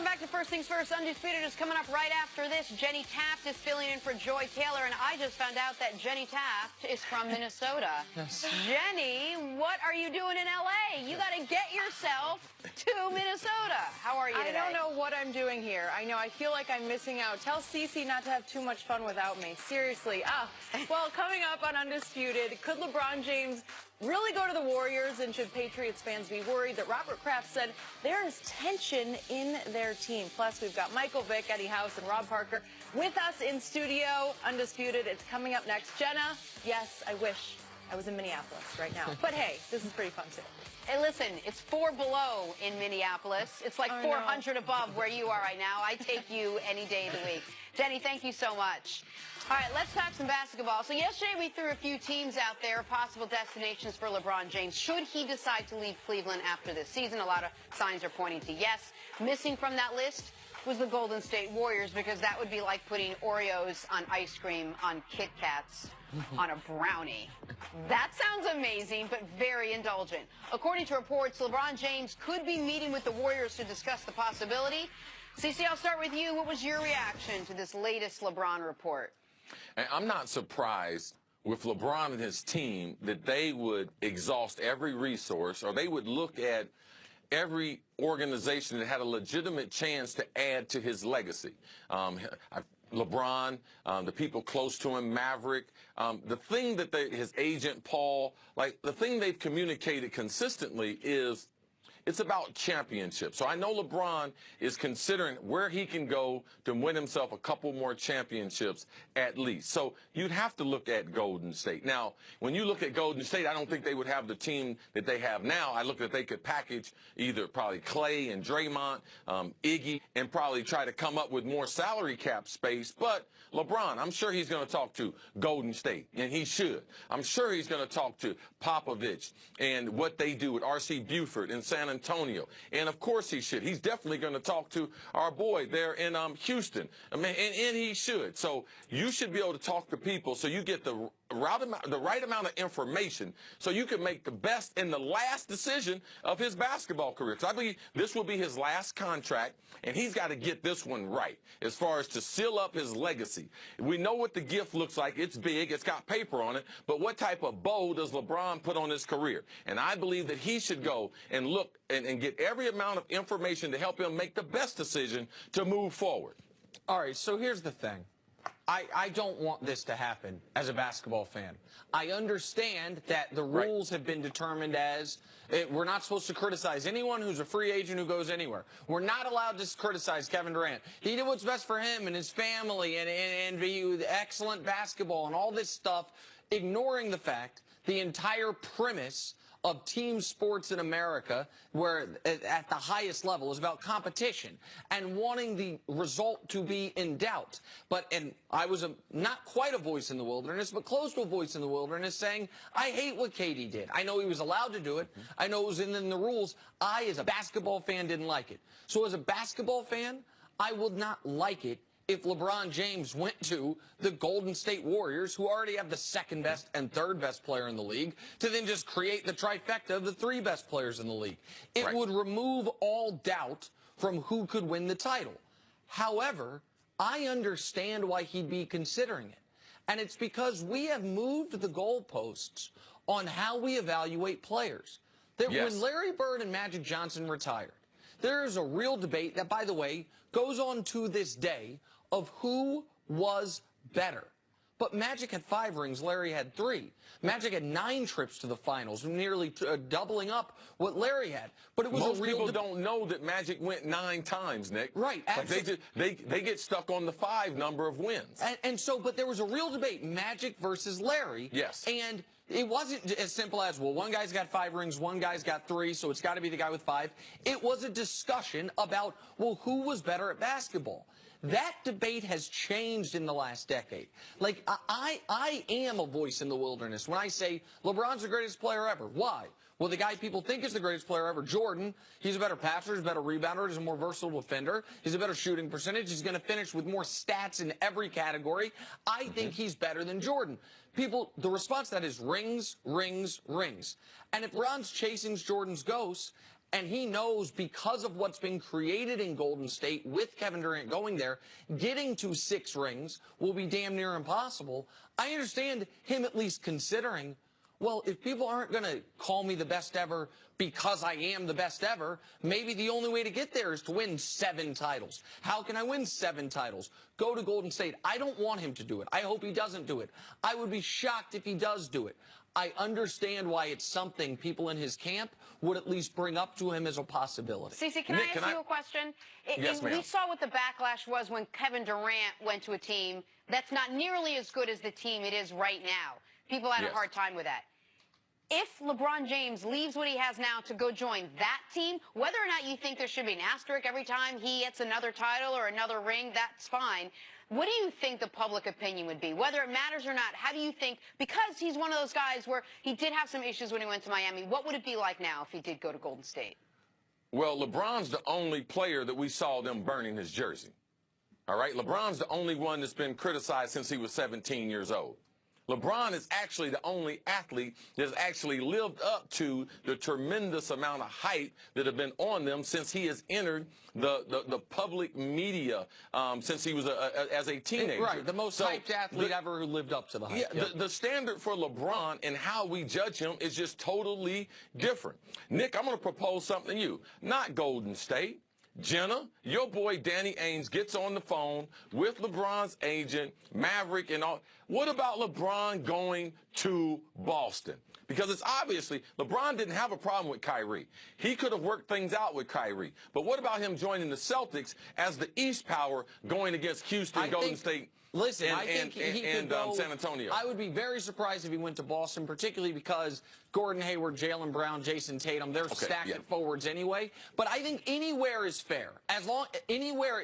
Welcome back to First Things First. Undisputed is coming up right after this. Jenny Taft is filling in for Joy Taylor, and I just found out that Jenny Taft is from Minnesota. Yes. Jenny, what are you doing in L.A.? You got to get yourself to Minnesota. How are you today? I don't know what I'm doing here. I know I feel like I'm missing out. Tell Cece not to have too much fun without me. Seriously. Well, coming up on Undisputed, could LeBron James really go to the Warriors, and should Patriots fans be worried that Robert Kraft said there is tension in their team? Plus, we've got Michael Vick, Eddie House, and Rob Parker with us in studio. Undisputed, it's coming up next. Jenna, yes, I wish I was in Minneapolis right now. But hey, this is pretty fun too. Hey, listen, it's 4 below in Minneapolis. It's like 400 above where you are right now. I take you any day of the week. Jenny, thank you so much. All right, let's talk some basketball. So yesterday we threw a few teams out there, possible destinations for LeBron James. Should he decide to leave Cleveland after this season? A lot of signs are pointing to yes. Missing from that list was the Golden State Warriors, because that would be like putting Oreos on ice cream on Kit Kats on a brownie. That sounds amazing, but very indulgent. According to reports, LeBron James could be meeting with the Warriors to discuss the possibility. Cece, I'll start with you. What was your reaction to this latest LeBron report? And I'm not surprised with LeBron and his team that they would exhaust every resource, or they would look at every organization that had a legitimate chance to add to his legacy. LeBron, the people close to him, Maverick, the thing that his agent, Paul, the thing they've communicated consistently is it's about championships. So I know LeBron is considering where he can go to win himself a couple more championships at least. So you'd have to look at Golden State. Now, when you look at Golden State, I don't think they would have the team that they have now. I look at they could package either probably Clay and Draymond, Iggy, and probably try to come up with more salary cap space. But LeBron, I'm sure he's going to talk to Golden State, and he should. I'm sure he's going to talk to Popovich and what they do with R.C. Buford in San Antonio. And of course he should. He's definitely going to talk to our boy there in Houston. I mean, and he should. So you should be able to talk to people so you get the right amount of information so you can make the best and the last decision of his basketball career. Because I believe this will be his last contract, and he's got to get this one right as far as to seal up his legacy. We know what the gift looks like. It's big. It's got paper on it. But what type of bow does LeBron put on his career? And I believe that he should go and look and get every amount of information to help him make the best decision to move forward. All right, so here's the thing. I don't want this to happen as a basketball fan. I understand that the rules have been determined as we're not supposed to criticize anyone who's a free agent who goes anywhere. We're not allowed to criticize Kevin Durant. He did what's best for him and his family and be excellent basketball and all this stuff, ignoring the fact the entire premise of team sports in America, where at the highest level is about competition and wanting the result to be in doubt. And I was not quite a voice in the wilderness, but close to a voice in the wilderness, saying, I hate what KD did. I know he was allowed to do it. I know it was in the rules. I, as a basketball fan, didn't like it. So as a basketball fan, I would not like it if LeBron James went to the Golden State Warriors, who already have the second best and third best player in the league, to then just create the trifecta of the 3 best players in the league. It would remove all doubt from who could win the title. However, I understand why he'd be considering it. And it's because we have moved the goalposts on how we evaluate players. When Larry Bird and Magic Johnson retired, there is a real debate that, by the way, goes on to this day of who was better. But Magic had 5 rings, Larry had 3. Magic had 9 trips to the finals, nearly doubling up what Larry had. But it was Most a real people don't know that Magic went 9 times, Nick. Right. They get stuck on the 5 number of wins. But there was a real debate, Magic versus Larry. Yes. And it wasn't as simple as, well, one guy's got 5 rings, one guy's got 3, so it's got to be the guy with 5. It was a discussion about, well, who was better at basketball? That debate has changed in the last decade. Like, I am a voice in the wilderness when I say LeBron's the greatest player ever. Why? Well, the guy people think is the greatest player ever, Jordan, he's a better passer, he's a better rebounder, he's a more versatile defender, he's a better shooting percentage, he's going to finish with more stats in every category. I think he's better than Jordan. People, the response to that is rings, rings, rings. And if LeBron's chasing Jordan's ghost, And he knows because of what's been created in Golden State with Kevin Durant going there, getting to 6 rings will be damn near impossible. I understand him at least considering, well, if people aren't going to call me the best ever because I am the best ever, maybe the only way to get there is to win 7 titles. How can I win 7 titles? Go to Golden State. I don't want him to do it. I hope he doesn't do it. I would be shocked if he does do it. I understand why it's something people in his camp would at least bring up to him as a possibility. Cece, can I ask you a question? Yes, ma'am. We saw what the backlash was when Kevin Durant went to a team that's not nearly as good as the team it is right now. People had a hard time with that. If LeBron James leaves what he has now to go join that team, whether or not you think there should be an asterisk every time he gets another title or another ring, that's fine. What do you think the public opinion would be? Whether it matters or not, how do you think, because he's one of those guys where he did have some issues when he went to Miami, what would it be like now if he did go to Golden State? Well, LeBron's the only player that we saw them burning his jersey. All right? LeBron's the only one that's been criticized since he was 17 years old. LeBron is actually the only athlete that has actually lived up to the tremendous amount of hype that have been on them since he has entered the public media since he was as a teenager. Right, the most hyped athlete ever who lived up to the hype. Yeah, the standard for LeBron and how we judge him is just totally different. Nick, I'm going to propose something to you. Not Golden State. Jenna, your boy Danny Ainge gets on the phone with LeBron's agent, Maverick, and all. What about LeBron going to Boston? Because it's obviously, LeBron didn't have a problem with Kyrie. He could have worked things out with Kyrie. But what about him joining the Celtics as the East power going against Houston, Golden State, listen, and, I think he could go, San Antonio? I would be very surprised if he went to Boston, particularly because Gordon Hayward, Jaylen Brown, Jason Tatum, they're stacked at forwards anyway. But I think anywhere is fair. As long anywhere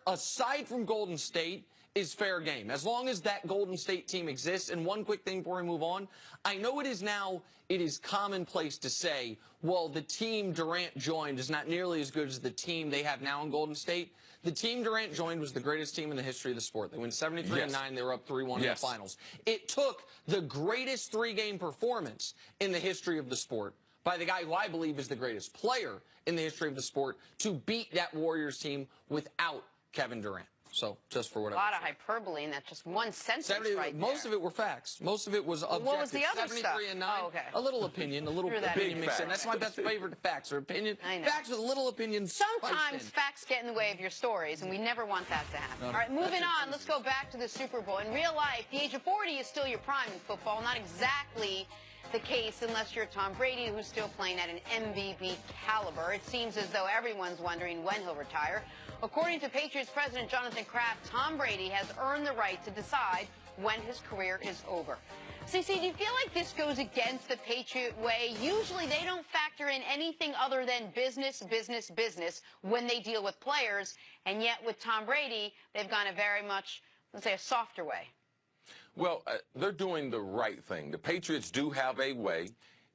aside from Golden State is fair game. As long as that Golden State team exists. And one quick thing before we move on, I know it is commonplace to say, well, the team Durant joined is not nearly as good as the team they have now in Golden State. The team Durant joined was the greatest team in the history of the sport. They went 73-9. They were up 3-1 in the finals. It took the greatest 3-game performance in the history of the sport by the guy who I believe is the greatest player in the history of the sport to beat that Warriors team without Kevin Durant. So, just for whatever. A lot of hyperbole in that just one sentence right there. Most of it were facts. Most of it was objective. What was the other 73-9. Oh, okay. A little opinion, a little opinion mixed in. That's my best favorite facts, or opinion. I know. Facts with a little opinion. Sometimes facts get in the way of your stories, and we never want that to happen. No, all right, moving on. Let's go back to the Super Bowl. In real life, the age of 40 is still your prime in football. Not exactly the case unless you're Tom Brady, who's still playing at an MVP caliber. It seems as though everyone's wondering when he'll retire. According to Patriots President Jonathan Kraft, Tom Brady has earned the right to decide when his career is over. Cece, do you feel like this goes against the Patriot way? Usually they don't factor in anything other than business, business, business when they deal with players, and yet with Tom Brady, they've gone a very much, let's say, a softer way. Well, they're doing the right thing. The Patriots do have a way,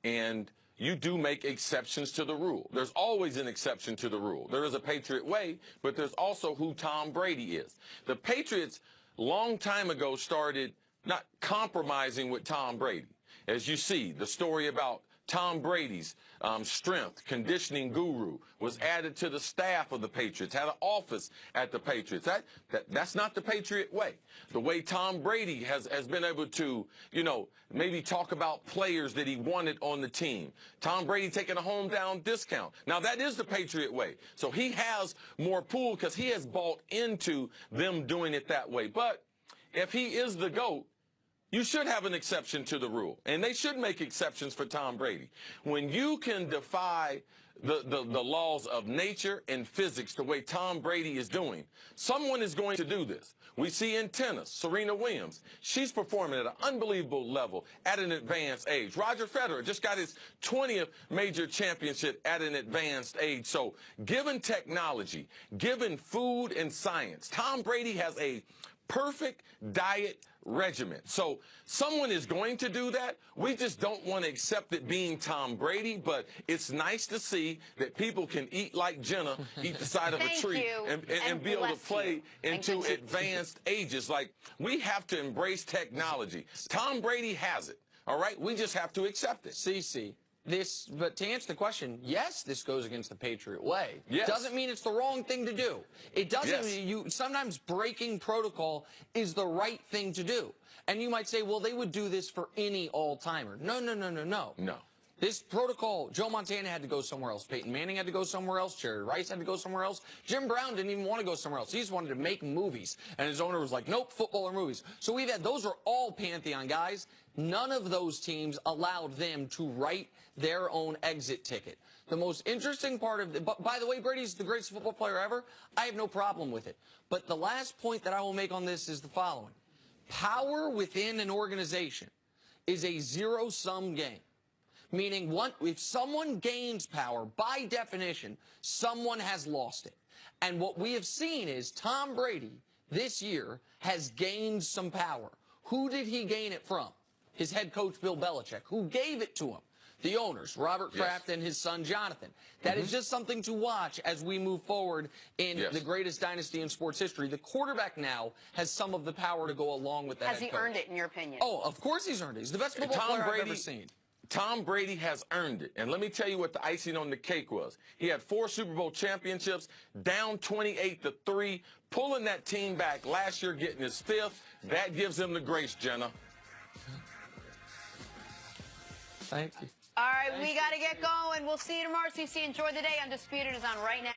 and you do make exceptions to the rule. There's always an exception to the rule. There is a Patriot way, but there's also who Tom Brady is. The Patriots, long time ago, started not compromising with Tom Brady. As you see, the story about Tom Brady's strength conditioning guru was added to the staff of the Patriots, had an office at the Patriots. That's not the Patriot way. The way Tom Brady has been able to, maybe talk about players that he wanted on the team. Tom Brady taking a hometown discount. Now, that is the Patriot way. So he has more pull because he has bought into them doing it that way. But if he is the GOAT, you should have an exception to the rule, and they should make exceptions for Tom Brady. When you can defy the laws of nature and physics the way Tom Brady is doing, someone is going to do this. We see in tennis, Serena Williams. She's performing at an unbelievable level at an advanced age. Roger Federer just got his 20th major championship at an advanced age. So given technology, given food and science, Tom Brady has a perfect diet regimen. So someone is going to do that. We just don't want to accept it being Tom Brady, but it's nice to see that people can eat like Jenna, eat the side of a tree, and be able to play into advanced ages. Like, we have to embrace technology. Tom Brady has it. All right? We just have to accept it. Cece, but to answer the question, yes, this goes against the Patriot Way. Yes. Doesn't mean it's the wrong thing to do. It doesn't. Yes. Sometimes breaking protocol is the right thing to do. And you might say, well, they would do this for any all-timer. No. No. This protocol, Joe Montana had to go somewhere else. Peyton Manning had to go somewhere else. Jerry Rice had to go somewhere else. Jim Brown didn't even want to go somewhere else. He just wanted to make movies. And his owner was like, nope, football or movies. So those are all Pantheon guys. None of those teams allowed them to write their own exit ticket. The most interesting part of by the way, Brady's the greatest football player ever. I have no problem with it. But the last point that I will make on this is the following. Power within an organization is a zero-sum game. Meaning, if someone gains power, by definition, someone has lost it. And what we have seen is Tom Brady, this year, has gained some power. Who did he gain it from? His head coach, Bill Belichick. Who gave it to him? The owners, Robert Kraft and his son, Jonathan. That is just something to watch as we move forward in the greatest dynasty in sports history. The quarterback now has some of the power to go along with that. Has he earned it, in your opinion? Oh, of course he's earned it. He's the best football player I've ever seen. Tom Brady has earned it. And let me tell you what the icing on the cake was. He had 4 Super Bowl championships, down 28-3, pulling that team back last year, getting his 5th. That gives him the grace, Jenna. Thank you. All right, we got to get going. We'll see you tomorrow. CC, enjoy the day. Undisputed is on right now.